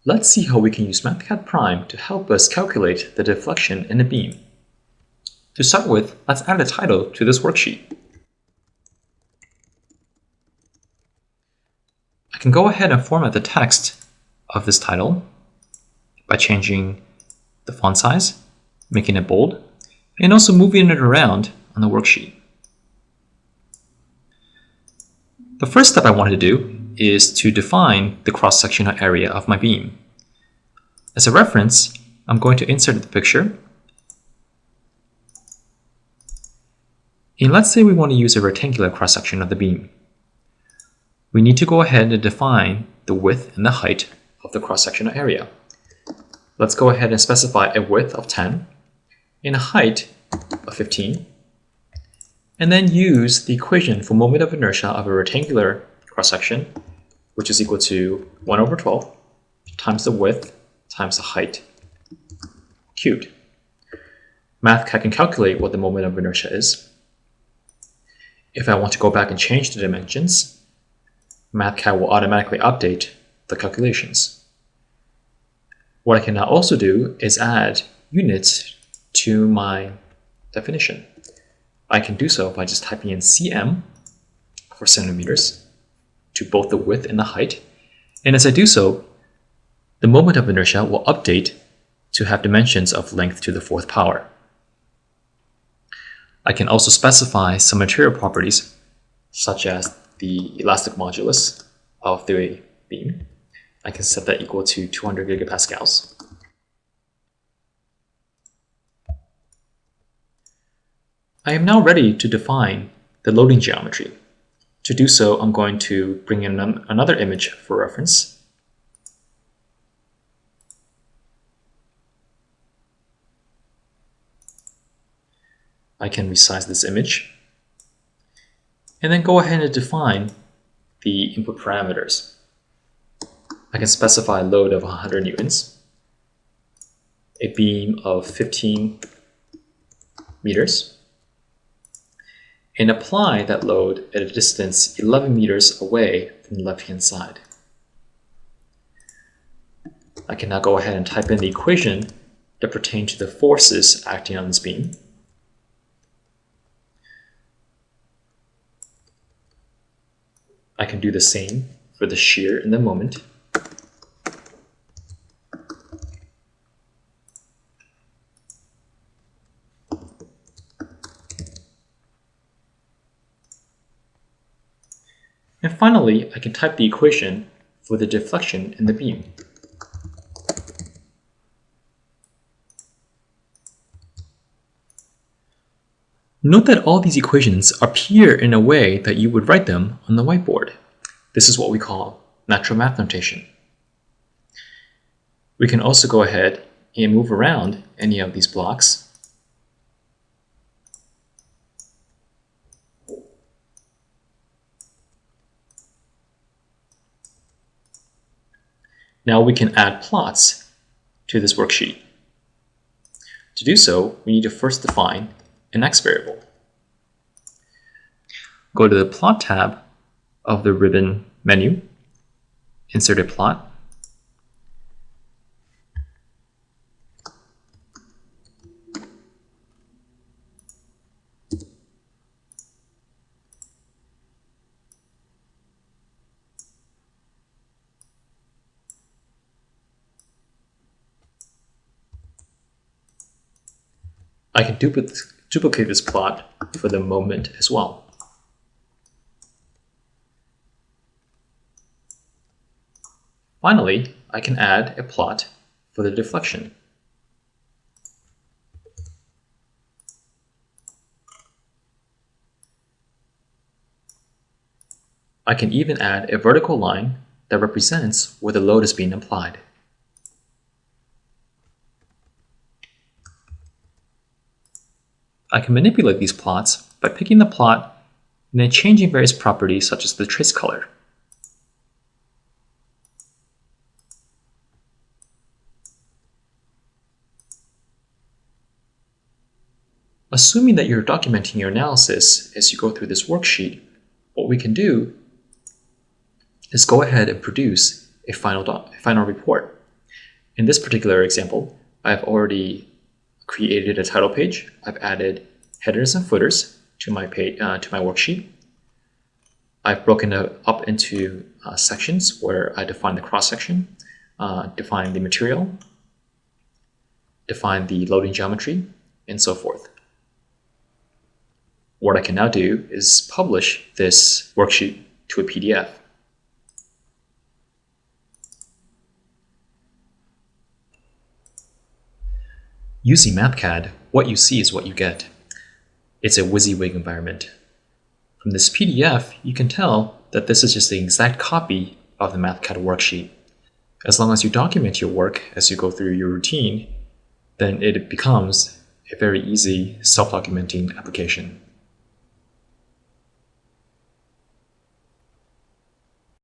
Let's see how we can use Mathcad Prime to help us calculate the deflection in a beam. To start with, let's add a title to this worksheet. I can go ahead and format the text of this title by changing the font size, making it bold, and also moving it around on the worksheet. The first step I want to do is to define the cross-sectional area of my beam. As a reference, I'm going to insert the picture. And let's say we want to use a rectangular cross-section of the beam. We need to go ahead and define the width and the height of the cross-sectional area. Let's go ahead and specify a width of 10 and a height of 15, and then use the equation for moment of inertia of a rectangular cross-section, which is equal to 1 over 12 times the width times the height cubed. Mathcad can calculate what the moment of inertia is. If I want to go back and change the dimensions, Mathcad will automatically update the calculations. What I can now also do is add units to my definition. I can do so by just typing in cm for centimeters to both the width and the height. And as I do so, the moment of inertia will update to have dimensions of length to the 4th power. I can also specify some material properties, such as the elastic modulus of the beam. I can set that equal to 200 gigapascals. I am now ready to define the loading geometry. To do so, I'm going to bring in another image for reference. I can resize this image, and then go ahead and define the input parameters. I can specify a load of 100 newtons, a beam of 15 meters, and apply that load at a distance 11 meters away from the left-hand side. I can now go ahead and type in the equation that pertain to the forces acting on this beam. I can do the same for the shear and the moment. And finally, I can type the equation for the deflection in the beam. Note that all these equations appear in a way that you would write them on the whiteboard. This is what we call natural math notation. We can also go ahead and move around any of these blocks. Now we can add plots to this worksheet. To do so, we need to first define an x variable. Go to the Plot tab of the ribbon menu, insert a plot, I can duplicate this plot for the moment as well. Finally, I can add a plot for the deflection. I can even add a vertical line that represents where the load is being applied. I can manipulate these plots by picking the plot and then changing various properties such as the trace color. Assuming that you're documenting your analysis as you go through this worksheet, what we can do is go ahead and produce a final report. In this particular example, I've already created a title page. I've added headers and footers to my page, to my worksheet. I've broken it up into sections where I define the cross-section, define the material, define the loading geometry, and so forth. What I can now do is publish this worksheet to a PDF. Using Mathcad, what you see is what you get. It's a WYSIWYG environment. From this PDF, you can tell that this is just the exact copy of the Mathcad worksheet. As long as you document your work as you go through your routine, then it becomes a very easy self-documenting application.